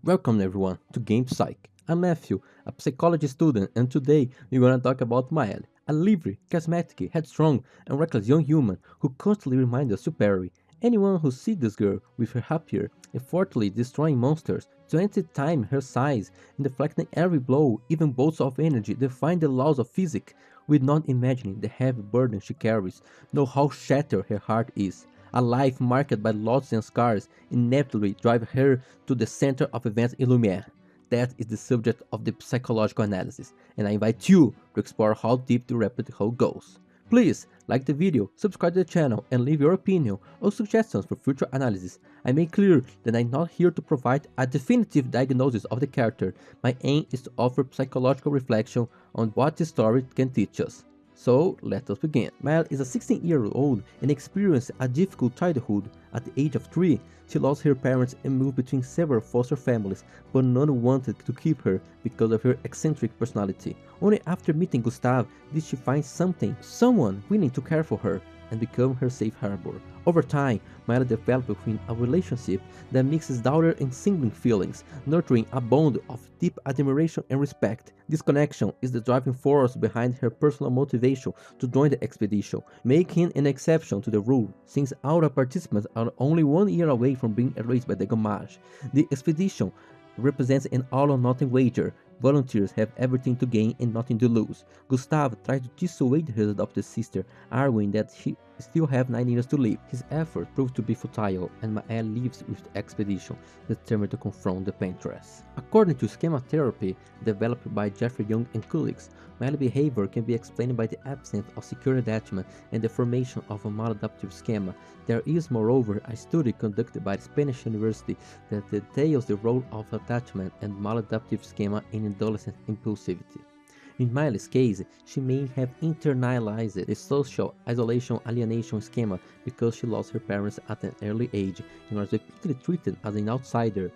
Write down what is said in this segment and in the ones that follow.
Welcome everyone to Game Psych. I'm Matthew, a psychology student, and today we're gonna talk about Maelle, a lively, charismatic, headstrong, and reckless young human who constantly reminds us to parry. Anyone who sees this girl with her happier, effortlessly destroying monsters, 20 times her size, and deflecting every blow, even bolts of energy, defying the laws of physics, with not imagining the heavy burden she carries, know how shattered her heart is. A life marked by losses and scars inevitably drive her to the center of events in Lumiere. That is the subject of the psychological analysis, and I invite you to explore how deep the rabbit hole goes. Please like the video, subscribe to the channel, and leave your opinion or suggestions for future analysis. I make clear that I'm not here to provide a definitive diagnosis of the character. My aim is to offer psychological reflection on what the story can teach us. So let us begin. Maelle is a 16-year-old and experienced a difficult childhood. At the age of 3, she lost her parents and moved between several foster families, but none wanted to keep her because of her eccentric personality. Only after meeting Gustav did she find someone willing to care for her and become her safe harbor. Over time, Maelle developed with him a relationship that mixes daughter and sibling feelings, nurturing a bond of deep admiration and respect. This connection is the driving force behind her personal motivation to join the expedition, making an exception to the rule, since all the participants are only 1 year away from being erased by the Gamage. The expedition represents an all-or-nothing wager. Volunteers have everything to gain and nothing to lose. Gustav tries to dissuade his adopted sister, arguing that she still have 9 years to live. His efforts prove to be futile, and Maelle leaves with the expedition, determined to confront the paintress. According to Schema therapy developed by Jeffrey Young and colleagues, Maelle behavior can be explained by the absence of secure attachment and the formation of a maladaptive schema. There is, moreover, a study conducted by the Spanish University that details the role of attachment and maladaptive schema in adolescent impulsivity. In Maelle's case, she may have internalized the social isolation alienation schema because she lost her parents at an early age and was repeatedly treated as an outsider.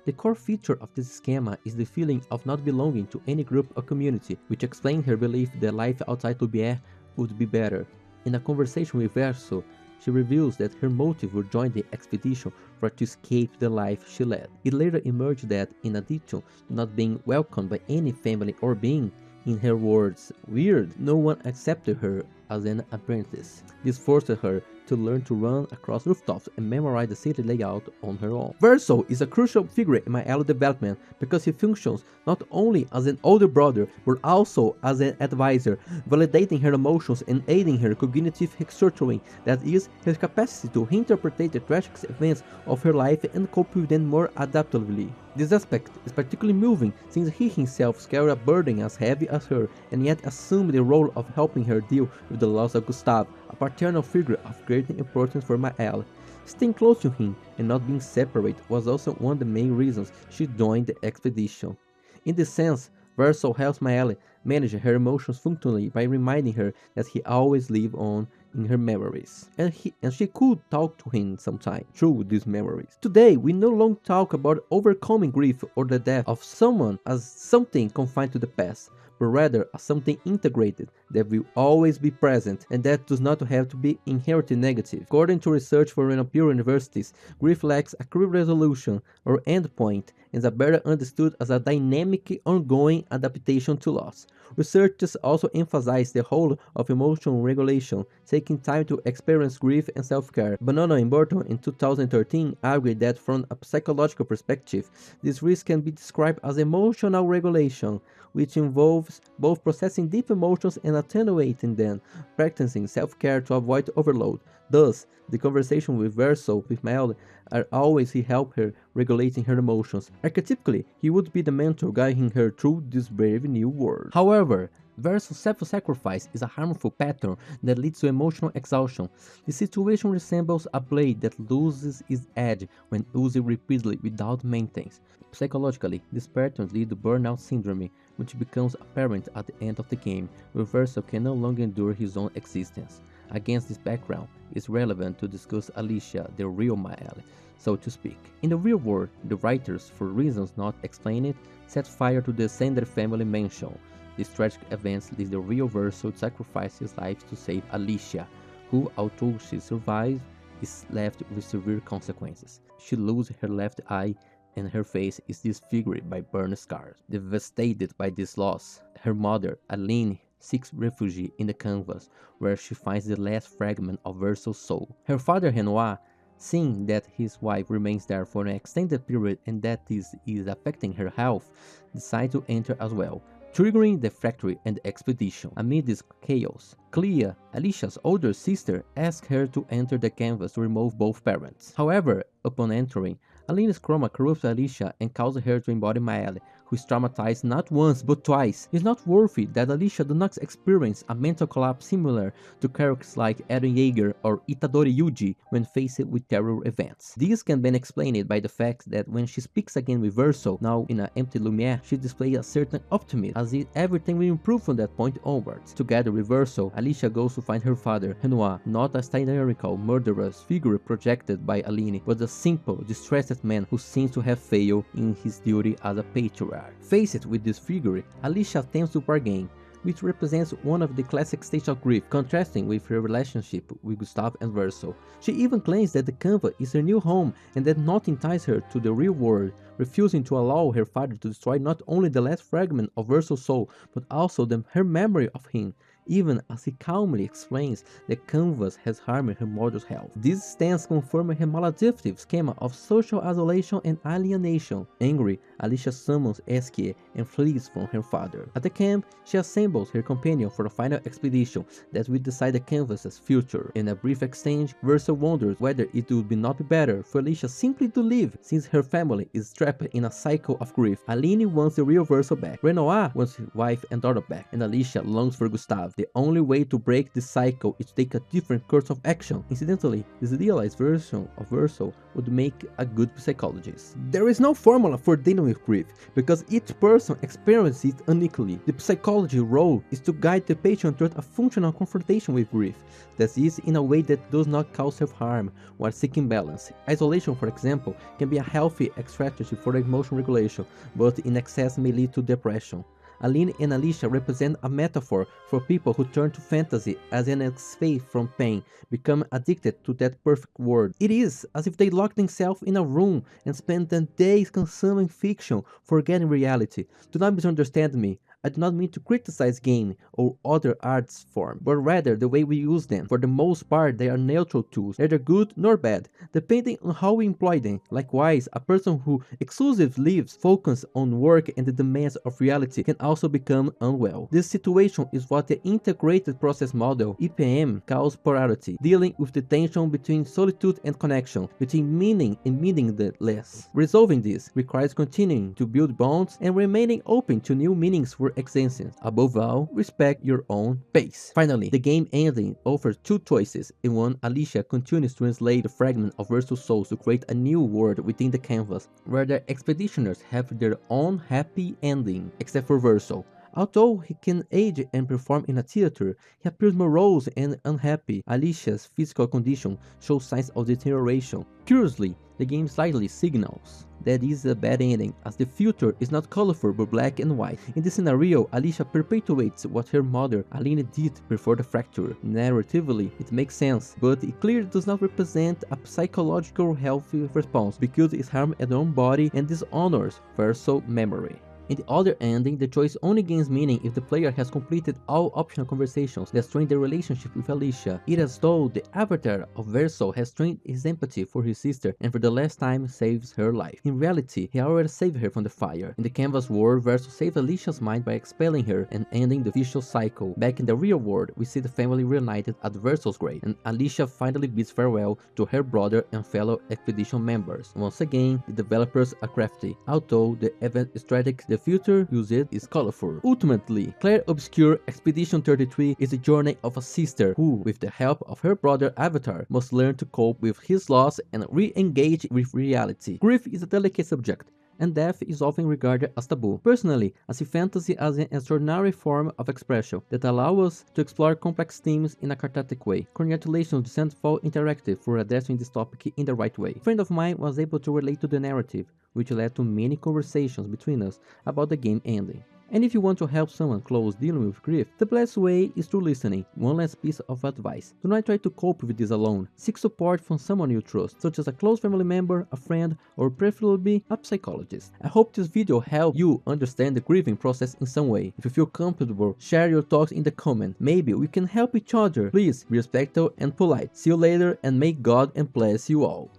The core feature of this schema is the feeling of not belonging to any group or community, which explains her belief that life outside Lumiere would be better. In a conversation with Verso, she reveals that her motive for joining the expedition was to escape the life she led. It later emerged that, in addition to not being welcomed by any family or being, in her words, weird, no one accepted her as an apprentice. This forced her to learn to run across rooftops and memorize the city layout on her own. Verso is a crucial figure in Maelle's development because he functions not only as an older brother but also as an advisor, validating her emotions and aiding her cognitive restructuring, that is, her capacity to reinterpret the tragic events of her life and cope with them more adaptively. This aspect is particularly moving since he himself carried a burden as heavy as her and yet assumed the role of helping her deal with the loss of Gustav, a paternal figure of great importance for Maelle. Staying close to him and not being separate was also one of the main reasons she joined the expedition. In this sense, Verso helps Maelle manage her emotions functionally by reminding her that he always lives on in her memories, and she could talk to him sometime through these memories. Today, we no longer talk about overcoming grief or the death of someone as something confined to the past, but rather as something integrated that will always be present and that does not have to be inherently negative. According to research from European universities, grief lacks a clear resolution or endpoint and is better understood as a dynamic, ongoing adaptation to loss. Researchers also emphasize the role of emotional regulation, taking time to experience grief and self-care. Bonanno and Burton in 2013 argued that from a psychological perspective, this risk can be described as emotional regulation, which involves both processing deep emotions and attenuating them, practicing self-care to avoid overload. Thus, the conversation with Verso with Maelle are always he help her regulating her emotions. Archetypically, he would be the mentor guiding her through this brave new world. However, Verso's self-sacrifice is a harmful pattern that leads to emotional exhaustion. The situation resembles a blade that loses its edge when used repeatedly without maintenance. Psychologically, this pattern leads to burnout syndrome, which becomes apparent at the end of the game, where Verso can no longer endure his own existence. Against this background, it's relevant to discuss Alicia, the real Maelle, so to speak. In the real world, the writers, for reasons not explained, set fire to the Sender family mansion. These tragic events lead the real Verso to sacrifice his life to save Alicia, who, although she survives, is left with severe consequences. She loses her left eye and her face is disfigured by burn scars. Devastated by this loss, her mother, Aline, seeks refuge in the canvas, where she finds the last fragment of Verso's soul. Her father, Renoir, seeing that his wife remains there for an extended period and that this is affecting her health, decides to enter as well, triggering the factory and the expedition. Amid this chaos, Clea, Alicia's older sister, asks her to enter the canvas to remove both parents. However, upon entering, Aline's chroma corrupts Alicia and causes her to embody Maelle, who is traumatized not once but twice. It's not worthy that Alicia does not experience a mental collapse similar to characters like Eren Yeager or Itadori Yuji when faced with terror events. This can be explained by the fact that when she speaks again with Verso, now in an empty Lumiere, she displays a certain optimism, as if everything will improve from that point onwards. Together with Verso, Alicia goes to find her father, Renoir, not a tyrannical, murderous figure projected by Aline, but a simple, distressed man who seems to have failed in his duty as a patriarch. Faced with this figure, Alicia attempts to bargain, which represents one of the classic stages of grief, contrasting with her relationship with Gustave and Verso. She even claims that the canvas is her new home and that nothing ties her to the real world, refusing to allow her father to destroy not only the last fragment of Verso's soul, but also her memory of him, even as he calmly explains that canvas has harmed her mother's health. This stance confirms her maladaptive schema of social isolation and alienation. Angry, Alicia summons Eskie and flees from her father. At the camp, she assembles her companion for a final expedition that will decide the canvas's future. In a brief exchange, Verso wonders whether it would not be better for Alicia simply to leave, since her family is trapped in a cycle of grief. Aline wants the real Verso back, Renoir wants his wife and daughter back, and Alicia longs for Gustave. The only way to break this cycle is to take a different course of action. Incidentally, this idealized version of Verso would make a good psychologist. There is no formula for dealing with grief, because each person experiences it uniquely. The psychology role is to guide the patient toward a functional confrontation with grief, that is, in a way that does not cause self-harm while seeking balance. Isolation, for example, can be a healthy strategy for emotion regulation, but in excess may lead to depression. Aline and Alicia represent a metaphor for people who turn to fantasy as an escape from pain, become addicted to that perfect world. It is as if they lock themselves in a room and spend their days consuming fiction, forgetting reality. Do not misunderstand me. I do not mean to criticize game or other arts form, but rather the way we use them. For the most part, they are neutral tools, neither good nor bad, depending on how we employ them. Likewise, a person who exclusively lives focused on work and the demands of reality can also become unwell. This situation is what the Integrated Process Model, IPM, calls polarity, dealing with the tension between solitude and connection, between meaning and meaningless. Resolving this requires continuing to build bonds and remaining open to new meanings for existence. Above all, respect your own pace. Finally, the game ending offers two choices. In one, Alicia continues to translate the fragment of Verso's souls to create a new world within the canvas, where the expeditioners have their own happy ending, except for Verso. Although he can age and perform in a theater, he appears morose and unhappy. Alicia's physical condition shows signs of deterioration. Curiously, the game slightly signals that is a bad ending, as the future is not colorful but black and white. In this scenario, Alicia perpetuates what her mother, Aline, did before the fracture. Narratively, it makes sense, but it clearly does not represent a psychological healthy response, because it harms her own body and dishonors Verso memory. In the other ending, the choice only gains meaning if the player has completed all optional conversations that strain their relationship with Alicia. It is as though the avatar of Verso has strained his empathy for his sister and for the last time saves her life. In reality, he already saved her from the fire. In the canvas world, Verso saves Alicia's mind by expelling her and ending the vicious cycle. Back in the real world, we see the family reunited at Verso's grave, and Alicia finally bids farewell to her brother and fellow expedition members. Once again, the developers are crafty, although the event strategy the future used is colorful. Ultimately, Claire Obscure Expedition 33 is the journey of a sister who, with the help of her brother Avatar, must learn to cope with his loss and re-engage with reality. Grief is a delicate subject, and death is often regarded as taboo. Personally, I see fantasy as an extraordinary form of expression that allows us to explore complex themes in a cathartic way. Congratulations to Sandfall Interactive for addressing this topic in the right way. A friend of mine was able to relate to the narrative, which led to many conversations between us about the game ending. And if you want to help someone close dealing with grief, the best way is through listening. One last piece of advice: do not try to cope with this alone. Seek support from someone you trust, such as a close family member, a friend, or preferably a psychologist. I hope this video helped you understand the grieving process in some way. If you feel comfortable, share your thoughts in the comments. Maybe we can help each other. Please be respectful and polite. See you later, and may God and bless you all.